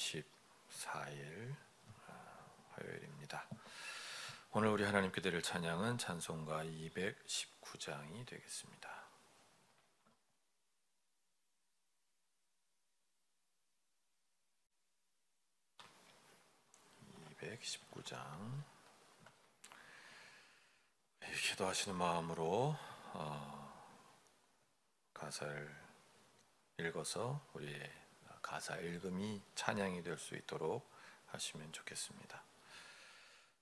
24일 화요일입니다. 오늘 우리 하나님께 드릴 찬양은 찬송가 219장이 되겠습니다. 219장 기도하시는 마음으로 가사를 읽어서 우리의 가사 읽음이 찬양이 될 수 있도록 하시면 좋겠습니다.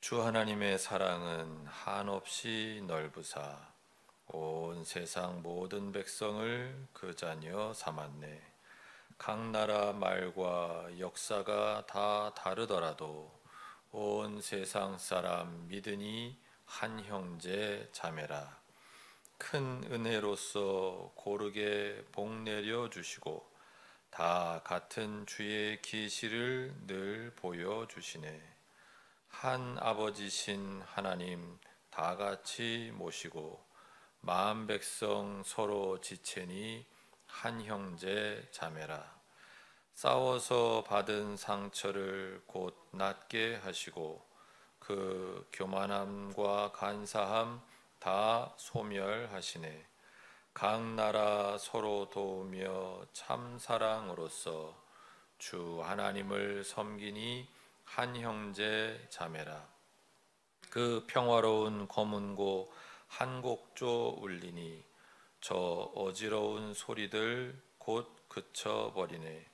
주 하나님의 사랑은 한없이 넓으사 온 세상 모든 백성을 그 자녀 삼았네. 각 나라 말과 역사가 다 다르더라도 온 세상 사람 믿으니 한 형제 자매라. 큰 은혜로서 고르게 복 내려 주시고 다 같은 주의 계시를 늘 보여주시네. 한 아버지신 하나님 다 같이 모시고 마음 백성 서로 지체니 한 형제 자매라. 싸워서 받은 상처를 곧 낫게 하시고 그 교만함과 간사함 다 소멸하시네. 각 나라 서로 도우며 참 사랑으로서 주 하나님을 섬기니 한 형제 자매라. 그 평화로운 검은고 한 곡조 울리니 저 어지러운 소리들 곧 그쳐버리네.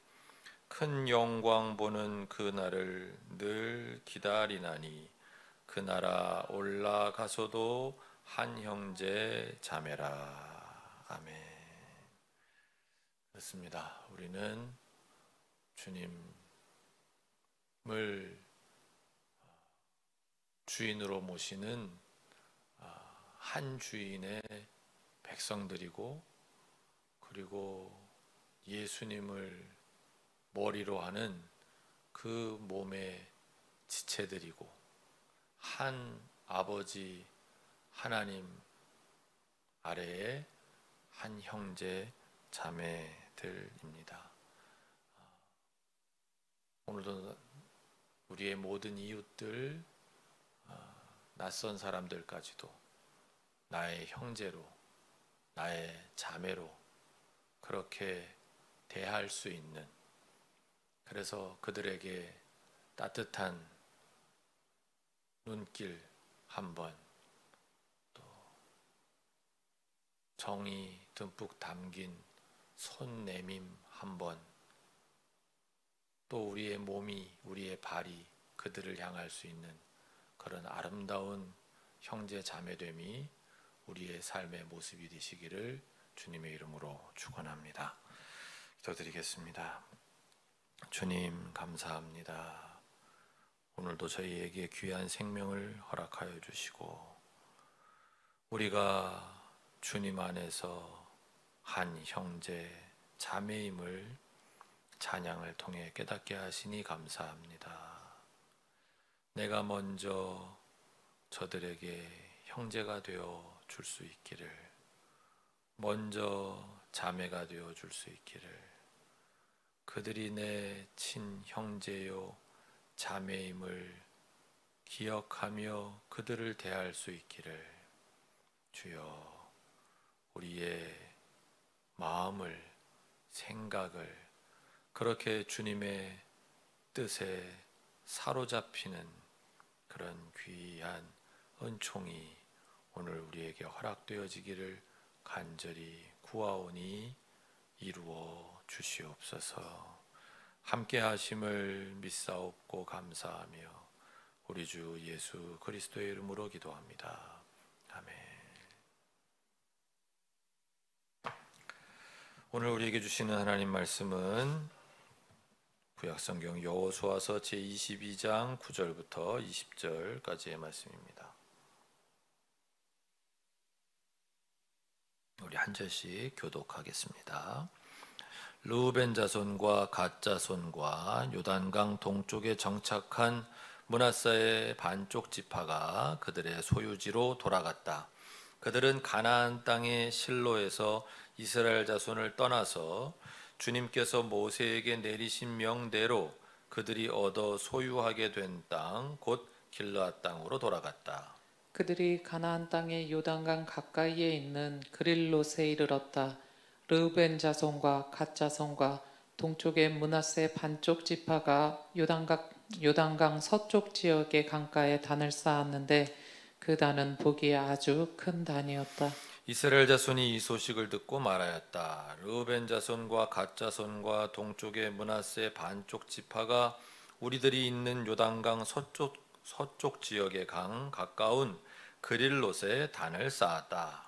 큰 영광 보는 그날을 늘 기다리나니 그 나라 올라가서도 한 형제 자매라. 아멘. 그렇습니다. 우리는 주님을 주인으로 모시는 한 주인의 백성들이고, 그리고 예수님을 머리로 하는 그 몸의 지체들이고, 한 아버지 하나님 아래에 한 형제 자매들입니다. 오늘도 우리의 모든 이웃들, 낯선 사람들까지도 나의 형제로, 나의 자매로 그렇게 대할 수 있는, 그래서 그들에게 따뜻한 눈길 한 번, 또 정이 듬뿍 담긴 손 내밈 한 번, 또 우리의 몸이, 우리의 발이 그들을 향할 수 있는 그런 아름다운 형제 자매됨이 우리의 삶의 모습이 되시기를 주님의 이름으로 축원합니다. 기도드리겠습니다. 주님 감사합니다. 오늘도 저희에게 귀한 생명을 허락하여 주시고 우리가 주님 안에서 한 형제 자매임을 찬양을 통해 깨닫게 하시니 감사합니다. 내가 먼저 저들에게 형제가 되어 줄 수 있기를, 먼저 자매가 되어 줄 수 있기를, 그들이 내 친형제요 자매임을 기억하며 그들을 대할 수 있기를 주여, 우리의 마음을, 생각을 그렇게 주님의 뜻에 사로잡히는 그런 귀한 은총이 오늘 우리에게 허락되어지기를 간절히 구하오니 이루어 주시옵소서. 함께 하심을 믿사옵고 감사하며 우리 주 예수 그리스도의 이름으로 기도합니다. 아멘. 오늘 우리에게 주시는 하나님 말씀은 구약성경 여호수아서 제22장 9절부터 20절까지의 말씀입니다. 우리 한 절씩 교독하겠습니다. 르우벤 자손과 갓 자손과 요단강 동쪽에 정착한 므낫사의 반쪽 지파가 그들의 소유지로 돌아갔다. 그들은 가나안 땅의 실로에서 이스라엘 자손을 떠나서 주님께서 모세에게 내리신 명대로 그 그들이 얻어 소유하게 된 땅 곧 길르앗 땅으로 돌아갔다. 그들이 가나안 땅의 요단강 가까이에 있는 그릴롯에 이르렀다. 르우벤 자손과 갓 자손과 동쪽의 므낫세 반쪽 지파가 요단강 서쪽 지역의 강가에 단을 쌓았는데 그 단은 보기에 아주 큰 단이었다. 이스라엘 자손이 이 소식을 듣고 말하였다. 르우벤 자손과 갓 자손과 동쪽의 므낫세 반쪽 지파가 우리들이 있는 요단강 서쪽 지역의 강 가까운 그릴롯에 단을 쌓았다.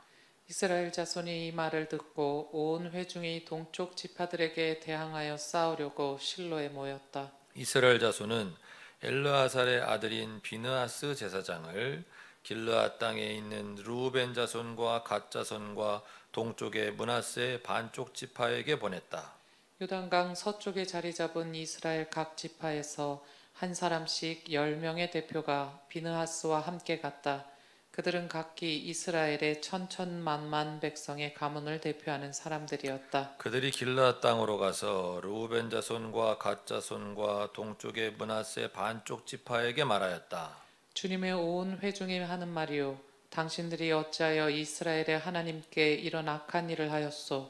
이스라엘 자손이 이 말을 듣고 온 회중이 동쪽 지파들에게 대항하여 싸우려고 실로에 모였다. 이스라엘 자손은 엘르아살의 아들인 비느하스 제사장을 길르앗 땅에 있는 르우벤 자손과 갓 자손과 동쪽의 므낫세 반쪽 지파에게 보냈다. 요단강 서쪽에 자리 잡은 이스라엘 각 지파에서 한 사람씩 10명의 대표가 비느하스와 함께 갔다. 그들은 각기 이스라엘의 천천만만 백성의 가문을 대표하는 사람들이었다. 그들이 길르앗 땅으로 가서 르우벤 자손과 갓 자손과 동쪽의 므낫세 반쪽 지파에게 말하였다. 주님의 온 회중이 하는 말이요 당신들이 어찌하여 이스라엘의 하나님께 이런 악한 일을 하였소.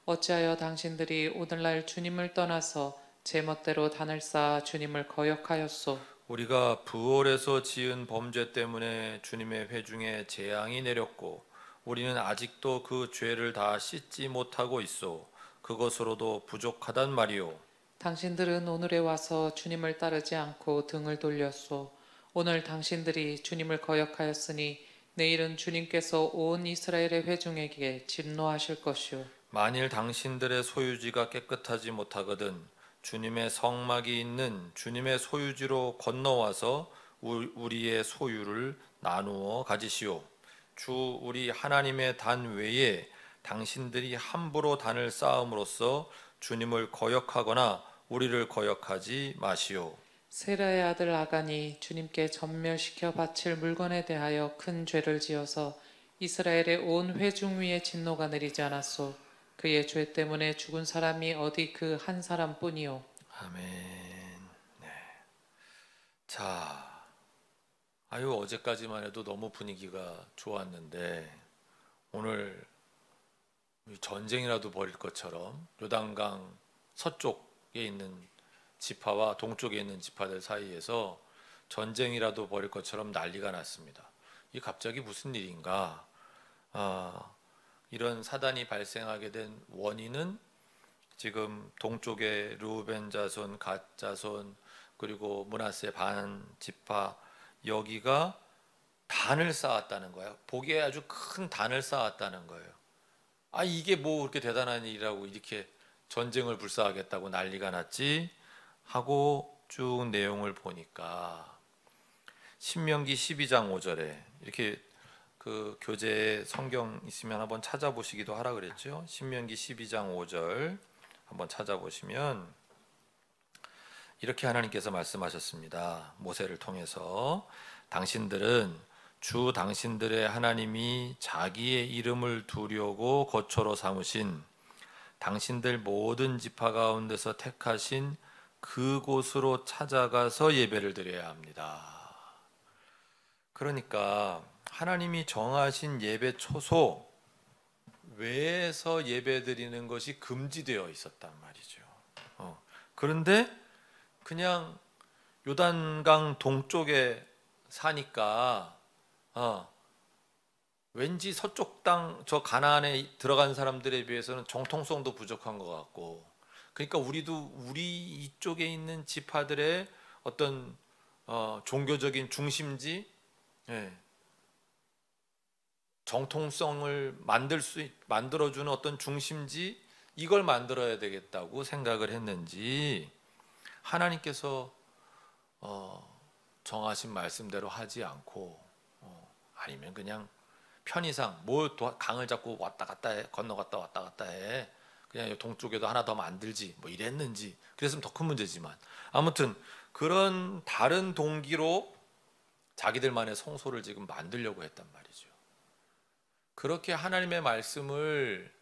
어찌하여 당신들이 오늘날 주님을 떠나서 제멋대로 단을 쌓아 주님을 거역하였소. 우리가 부올에서 지은 범죄 때문에 주님의 회중에 재앙이 내렸고 우리는 아직도 그 죄를 다 씻지 못하고 있소. 그것으로도 부족하단 말이오. 당신들은 오늘에 와서 주님을 따르지 않고 등을 돌렸소. 오늘 당신들이 주님을 거역하였으니 내일은 주님께서 온 이스라엘의 회중에게 진노하실 것이요. 만일 당신들의 소유지가 깨끗하지 못하거든 주님의 성막이 있는 주님의 소유지로 건너와서 우리의 소유를 나누어 가지시오. 주 우리 하나님의 단 외에 당신들이 함부로 단을 쌓음으로써 주님을 거역하거나 우리를 거역하지 마시오. 세라의 아들 아간이 주님께 전멸시켜 바칠 물건에 대하여 큰 죄를 지어서 이스라엘의 온 회중 위에 진노가 내리지 않았소. 그의 죄 때문에 죽은 사람이 어디 그 한 사람뿐이요. 아멘. 네. 자, 어제까지만 해도 너무 분위기가 좋았는데 오늘 전쟁이라도 벌일 것처럼 요단강 서쪽에 있는 지파와 동쪽에 있는 지파들 사이에서 전쟁이라도 벌일 것처럼 난리가 났습니다. 이게 갑자기 무슨 일인가? 이런 사단이 발생하게 된 원인은 지금 동쪽의 르우벤 자손, 갓 자손 그리고 므낫세 반 지파 여기가 단을 쌓았다는 거예요. 보기에 아주 큰 단을 쌓았다는 거예요. 이게 뭐 그렇게 대단한 일이라고 이렇게 전쟁을 불사하겠다고 난리가 났지 하고 쭉 내용을 보니까 신명기 12장 5절에 이렇게 그 교재에 성경 있으면 한번 찾아보시기도 하라 그랬죠. 신명기 12장 5절 한번 찾아보시면 이렇게 하나님께서 말씀하셨습니다. 모세를 통해서 당신들은 주 당신들의 하나님이 자기의 이름을 두려고 거처로 삼으신 당신들 모든 지파 가운데서 택하신 그곳으로 찾아가서 예배를 드려야 합니다. 그러니까 하나님이 정하신 예배 초소 외에서 예배 드리는 것이 금지되어 있었단 말이죠. 그런데 그냥 요단강 동쪽에 사니까 왠지 서쪽 땅 저 가나안에 들어간 사람들에 비해서는 정통성도 부족한 것 같고, 그러니까 우리도 우리 이쪽에 있는 지파들의 어떤 종교적인 중심지, 정통성을 만들어주는 어떤 중심지, 이걸 만들어야 되겠다고 생각을 했는지 하나님께서 정하신 말씀대로 하지 않고 아니면 그냥 편의상 강을 잡고 왔다 갔다 해, 건너갔다 왔다 갔다 해, 그냥 동쪽에도 하나 더 만들지 뭐 이랬는지, 그랬으면 더 큰 문제지만 아무튼 그런 다른 동기로 자기들만의 성소를 지금 만들려고 했단 말이죠. 그렇게 하나님의 말씀을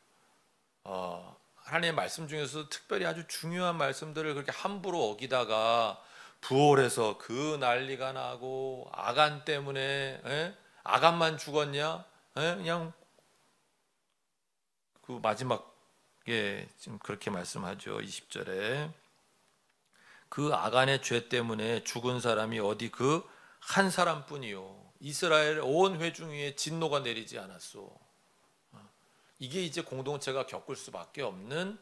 하나님의 말씀 중에서 특별히 아주 중요한 말씀들을 그렇게 함부로 어기다가 부월해서 그 난리가 나고 아간 때문에 아간만 죽었냐? 그냥 그 마지막에 지금 그렇게 말씀하죠. 20절에 그 아간의 죄 때문에 죽은 사람이 어디 그 한 사람뿐이요 이스라엘 온 회중 위에 진노가 내리지 않았소. 이게 이제 공동체가 겪을 수밖에 없는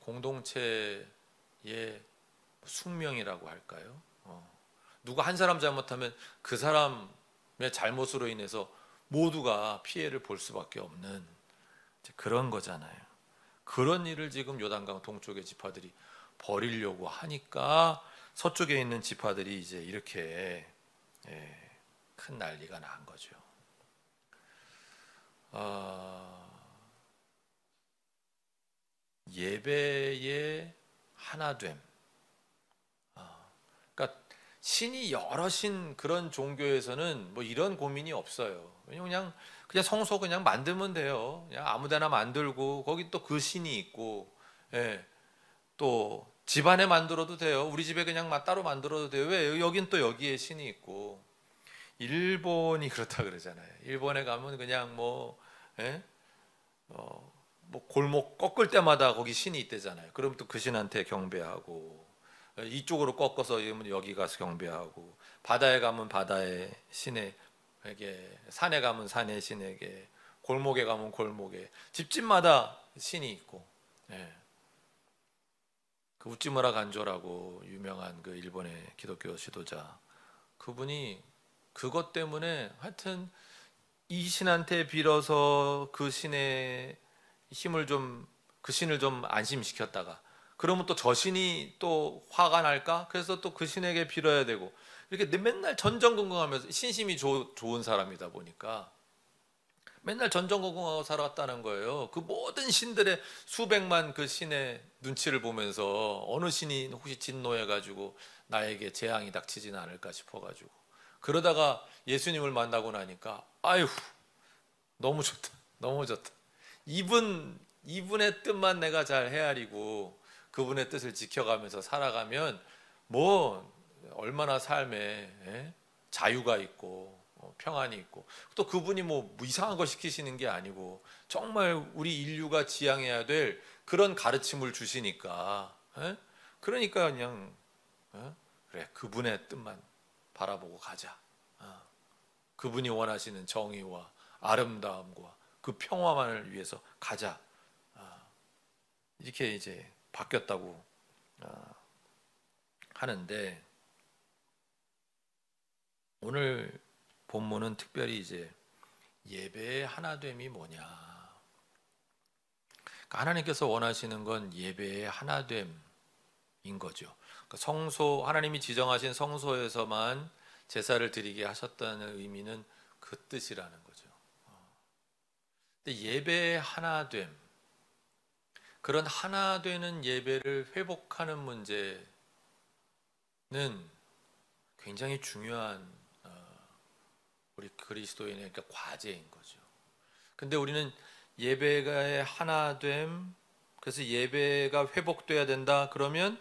공동체의 숙명이라고 할까요? 누가 한 사람 잘못하면 그 사람의 잘못으로 인해서 모두가 피해를 볼 수밖에 없는 그런 거잖아요. 그런 일을 지금 요단강 동쪽의 지파들이 벌이려고 하니까 서쪽에 있는 지파들이 이제 이렇게 큰 난리가 난 거죠. 예배의 하나됨. 그러니까 신이 여러신 그런 종교에서는 뭐 이런 고민이 없어요. 그냥 성소 그냥 만들면 돼요. 그냥 아무데나 만들고 거기 또 그 신이 있고, 또 집안에 만들어도 돼요. 우리 집에 그냥 따로 만들어도 돼요. 왜? 여긴 또 여기에 신이 있고. 일본이 그렇다 그러잖아요. 일본에 가면 그냥 뭐 골목 꺾을 때마다 거기 신이 있대잖아요. 그럼 또 그 신한테 경배하고, 이쪽으로 꺾어서 여기 가서 경배하고, 바다에 가면 바다의 신에게, 산에 가면 산의 신에게, 골목에 가면 골목에, 집집마다 신이 있고. 그 우찌무라 간조라고 유명한 그 일본의 기독교 지도자, 그분이 그것 때문에 하여튼 이 신한테 빌어서 그 신의 힘을 그 신을 좀 안심시켰다가, 그러면 또 저 신이 또 화가 날까? 그래서 또 그 신에게 빌어야 되고, 이렇게 맨날 전전긍긍하면서, 신심이 좋은 사람이다 보니까 맨날 전전긍긍하고 살아왔다는 거예요. 그 모든 신들의 수백만 그 신의 눈치를 보면서 어느 신이 혹시 진노해가지고 나에게 재앙이 닥치지는 않을까 싶어가지고, 그러다가 예수님을 만나고 나니까 아유 너무 좋다, 너무 좋다. 이분의 뜻만 내가 잘 헤아리고 그분의 뜻을 지켜가면서 살아가면 뭐 얼마나 삶에 자유가 있고 평안이 있고, 또 그분이 뭐 이상한 거 시키시는 게 아니고 정말 우리 인류가 지향해야 될 그런 가르침을 주시니까, 그러니까 그냥 그래, 그분의 뜻만 바라보고 가자. 그분이 원하시는 정의와 아름다움과 그 평화만을 위해서 가자. 이렇게 이제 바뀌었다고 하는데, 오늘 본문은 특별히 이제 예배의 하나됨이 뭐냐. 그러니까 하나님께서 원하시는 건 예배의 하나됨인 거죠. 그러니까 성소, 하나님이 지정하신 성소에서만 제사를 드리게 하셨다는 의미는 그 뜻이라는 거죠. 근데 예배의 하나됨, 그런 하나 되는 예배를 회복하는 문제는 굉장히 중요한 우리 그리스도인의 과제인 거죠. 근데 우리는 예배의 하나됨, 그래서 예배가 회복돼야 된다 그러면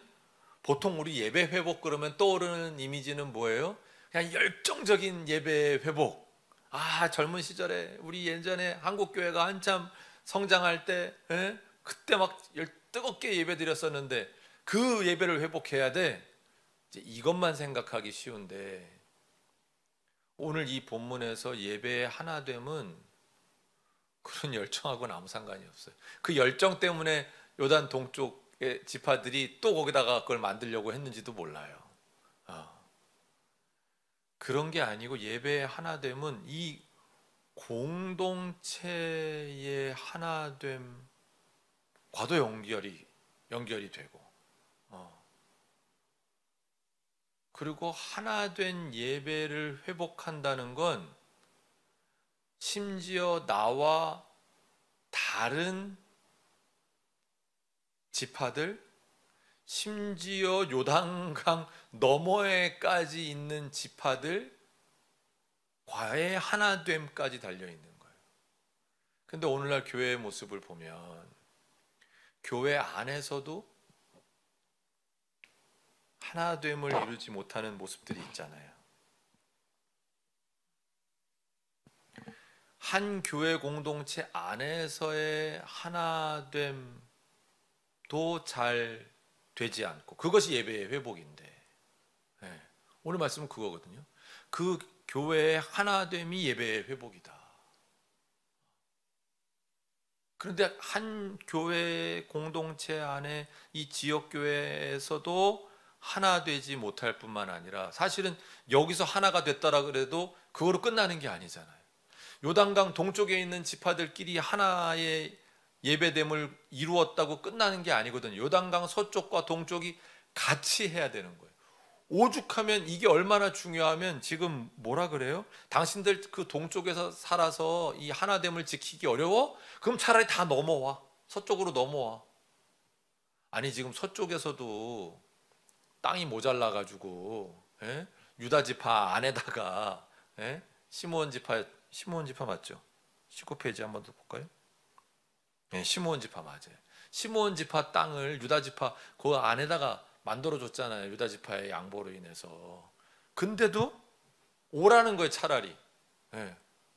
보통 우리 예배 회복 그러면 떠오르는 이미지는 뭐예요? 그냥 열정적인 예배 회복. 젊은 시절에 우리 예전에 한국교회가 한참 성장할 때 그때 막 뜨겁게 예배 드렸었는데 그 예배를 회복해야 돼. 이제 이것만 생각하기 쉬운데, 오늘 이 본문에서 예배의 하나됨은 그런 열정하고는 아무 상관이 없어요. 그 열정 때문에 요단 동쪽의 지파들이 또 거기다가 그걸 만들려고 했는지도 몰라요. 그런 게 아니고, 예배의 하나됨은 이 공동체의 하나됨과도 연결이 되고, 그리고 하나된 예배를 회복한다는 건 심지어 나와 다른 지파들, 심지어 요단강 너머에까지 있는 지파들 과의 하나됨까지 달려 있는 거예요. 근데 오늘날 교회의 모습을 보면 교회 안에서도 하나됨을 이루지 못하는 모습들이 있잖아요. 한 교회 공동체 안에서의 하나됨도 잘 되지 않고, 그것이 예배의 회복인데, 네. 오늘 말씀은 그거거든요. 그 교회의 하나됨이 예배의 회복이다. 그런데 한 교회 공동체 안에 이 지역 교회에서도 하나 되지 못할 뿐만 아니라, 사실은 여기서 하나가 됐다라 그래도 그거로 끝나는 게 아니잖아요. 요단강 동쪽에 있는 지파들끼리 하나의 예배됨을 이루었다고 끝나는 게 아니거든요. 요단강 서쪽과 동쪽이 같이 해야 되는 거예요. 오죽하면 이게 얼마나 중요하면, 지금 뭐라 그래요? 당신들 그 동쪽에서 살아서 이 하나됨을 지키기 어려워? 그럼 차라리 다 넘어와. 서쪽으로 넘어와. 아니, 지금 서쪽에서도 땅이 모자라 가지고 유다 지파 안에다가 시므온 지파 맞죠? 19페이지 한번 더 볼까요? 시므온 지파 맞아요. 시므온 지파 땅을 유다 지파 그 안에다가 만들어줬잖아요. 유다 지파의 양보로 인해서. 근데도 오라는 거예요. 차라리.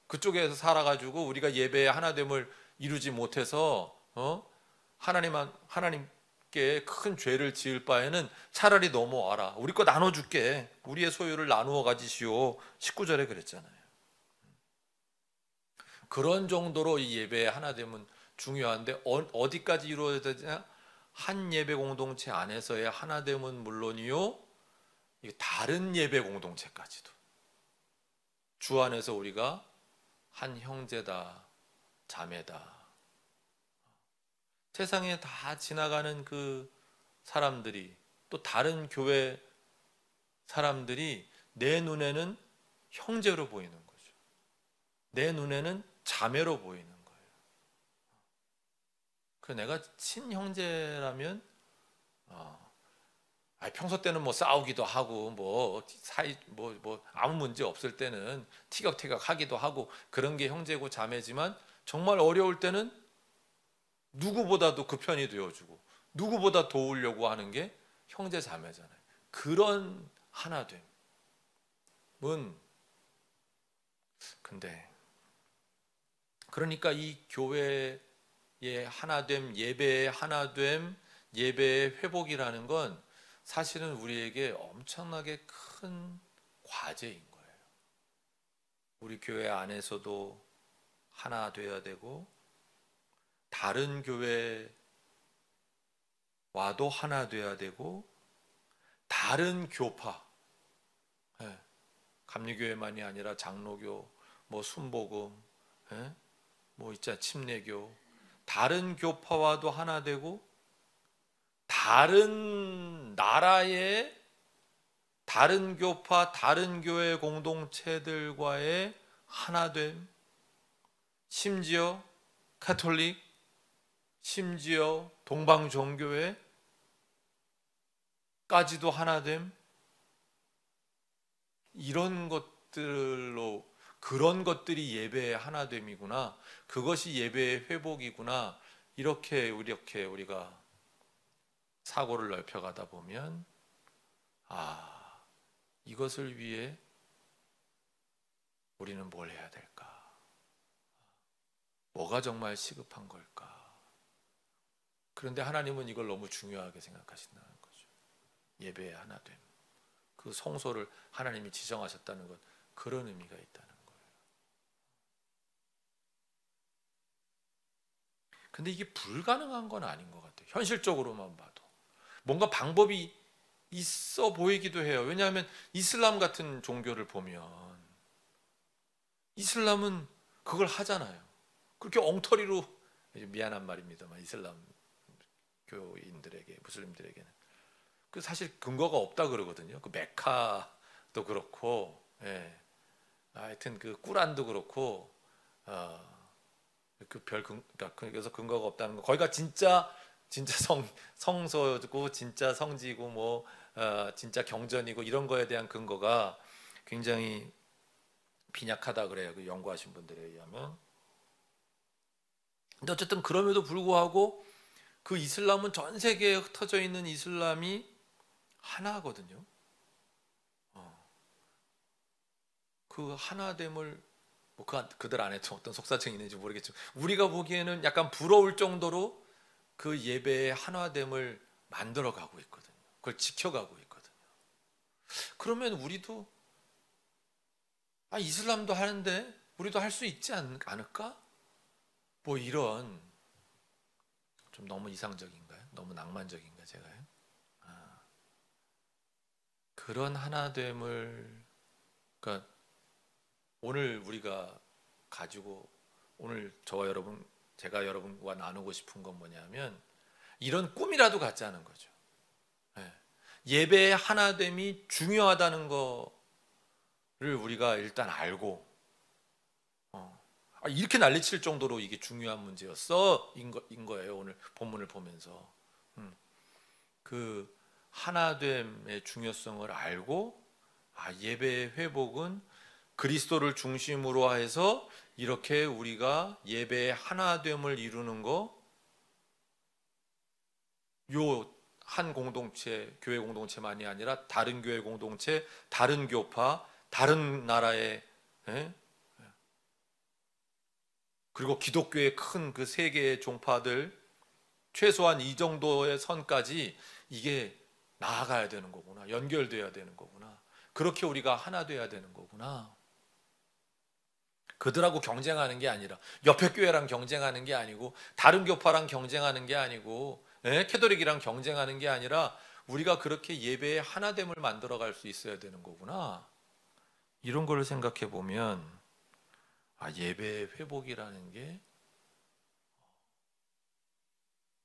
그쪽에서 살아가지고 우리가 예배의 하나됨을 이루지 못해서 하나님께 큰 죄를 지을 바에는 차라리 넘어와라. 우리 거 나눠줄게. 우리의 소유를 나누어 가지시오. 19절에 그랬잖아요. 그런 정도로 이 예배의 하나됨은 중요한데, 어디까지 이루어져야 되냐? 한 예배 공동체 안에서의 하나됨은 물론이요, 다른 예배 공동체까지도 주 안에서 우리가 한 형제다, 자매다. 세상에 다 지나가는 그 사람들이, 또 다른 교회 사람들이 내 눈에는 형제로 보이는 거죠. 내 눈에는 자매로 보이는 거예요. 그 내가 친형제라면 평소 때는 뭐 싸우기도 하고 뭐 사이 뭐 아무 문제 없을 때는 티격태격 하기도 하고 그런 게 형제고 자매지만, 정말 어려울 때는 누구보다도 그 편이 되어주고 누구보다 도우려고 하는 게 형제 자매잖아요. 그런 하나됨은, 근데 그러니까 이 교회의 하나됨, 예배의 하나됨, 예배의 회복이라는 건 사실은 우리에게 엄청나게 큰 과제인 거예요. 우리 교회 안에서도 하나 되어야 되고, 다른 교회와도 하나 되어야 되고, 다른 교파, 감리교회만이 아니라 장로교, 뭐 순복음, 뭐 있잖아, 침례교, 다른 교파와도 하나 되고, 다른 나라의 다른 교파, 다른 교회 공동체들과의 하나됨, 심지어 카톨릭, 심지어 동방정교회까지도 하나됨, 이런 것들로, 그런 것들이 예배의 하나됨이구나, 그것이 예배의 회복이구나, 이렇게 우리가 사고를 넓혀가다 보면, 이것을 위해 우리는 뭘 해야 될까? 뭐가 정말 시급한 걸까? 그런데 하나님은 이걸 너무 중요하게 생각하신다는 거죠. 예배의 하나됨, 그 성소를 하나님이 지정하셨다는 것, 그런 의미가 있다는 거예요. 근데 이게 불가능한 건 아닌 것 같아요. 현실적으로만 봐도 뭔가 방법이 있어 보이기도 해요. 왜냐하면 이슬람 같은 종교를 보면 이슬람은 그걸 하잖아요. 그렇게 엉터리로, 미안한 말입니다만 이슬람 교인들에게, 무슬림들에게는 그 사실 근거가 없다 그러거든요. 그 메카도 그렇고, 하여튼 그 꾸란도 그렇고, 그러니까 그래서 근거가 없다는 거. 거기가 진짜 성소고 진짜 성지고 뭐 진짜 경전이고 이런 거에 대한 근거가 굉장히 빈약하다 그래요. 그 연구하신 분들에 의하면. 근데 어쨌든 그럼에도 불구하고 그 이슬람은 전 세계에 흩어져 있는 이슬람이 하나거든요. 그 하나됨을 뭐 그들 안에 어떤 속사정이 있는지 모르겠지만 우리가 보기에는 약간 부러울 정도로 그 예배의 하나됨을 만들어가고 있거든요. 그걸 지켜가고 있거든요. 그러면 우리도 이슬람도 하는데 우리도 할 수 있지 않을까? 뭐 이런 좀 너무 이상적인가요? 너무 낭만적인가 제가요? 그런 하나됨을 그러니까 오늘 우리가 가지고 오늘 제가 여러분과 나누고 싶은 건 뭐냐면 이런 꿈이라도 갖자는 거죠. 예배의 하나됨이 중요하다는 거를 우리가 일단 알고 이렇게 난리칠 정도로 이게 중요한 문제였어 인 거예요. 오늘 본문을 보면서 그 하나됨의 중요성을 알고 예배의 회복은 그리스도를 중심으로 해서 이렇게 우리가 예배의 하나됨을 이루는 거, 요 한 공동체, 교회 공동체만이 아니라 다른 교회 공동체, 다른 교파, 다른 나라의 그리고 기독교의 큰 그 세 개의 종파들 최소한 이 정도의 선까지 이게 나아가야 되는 거구나. 연결돼야 되는 거구나. 그렇게 우리가 하나 돼야 되는 거구나. 그들하고 경쟁하는 게 아니라 옆에 교회랑 경쟁하는 게 아니고 다른 교파랑 경쟁하는 게 아니고 캐톨릭이랑 경쟁하는 게 아니라 우리가 그렇게 예배의 하나됨을 만들어갈 수 있어야 되는 거구나. 이런 걸 생각해 보면 예배의 회복이라는 게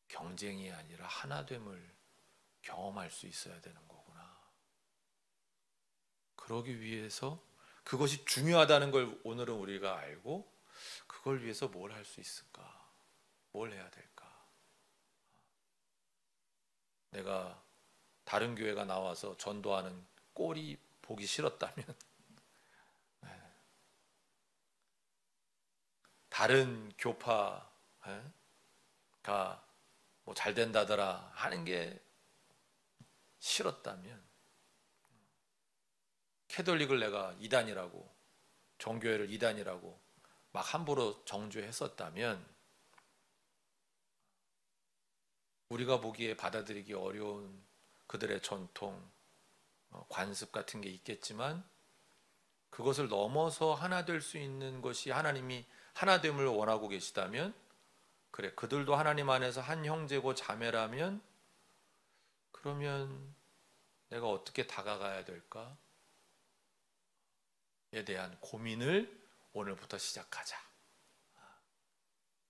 경쟁이 아니라 하나됨을 경험할 수 있어야 되는 거구나. 그러기 위해서 그것이 중요하다는 걸 오늘은 우리가 알고 그걸 위해서 뭘 할 수 있을까? 뭘 해야 될까? 내가 다른 교회가 나와서 전도하는 꼴이 보기 싫었다면 다른 교파가 뭐 잘 된다더라 하는 게 싫었다면 캐톨릭을 내가 이단이라고 종교회를 이단이라고 막 함부로 정죄했었다면 우리가 보기에 받아들이기 어려운 그들의 전통, 관습 같은 게 있겠지만 그것을 넘어서 하나 될 수 있는 것이 하나님이 하나됨을 원하고 계시다면 그래 그들도 하나님 안에서 한 형제고 자매라면 그러면 내가 어떻게 다가가야 될까에 대한 고민을 오늘부터 시작하자.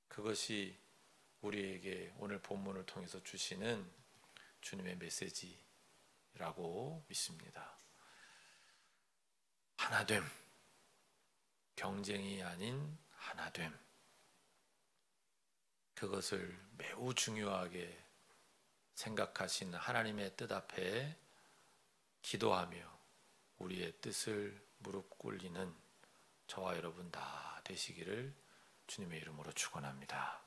그것이 우리에게 오늘 본문을 통해서 주시는 주님의 메시지라고 믿습니다. 하나됨, 경쟁이 아닌 하나됨. 그것을 매우 중요하게 생각하시는 하나님의 뜻 앞에 기도하며 우리의 뜻을 무릎 꿇리는 저와 여러분 다 되시기를 주님의 이름으로 축원합니다.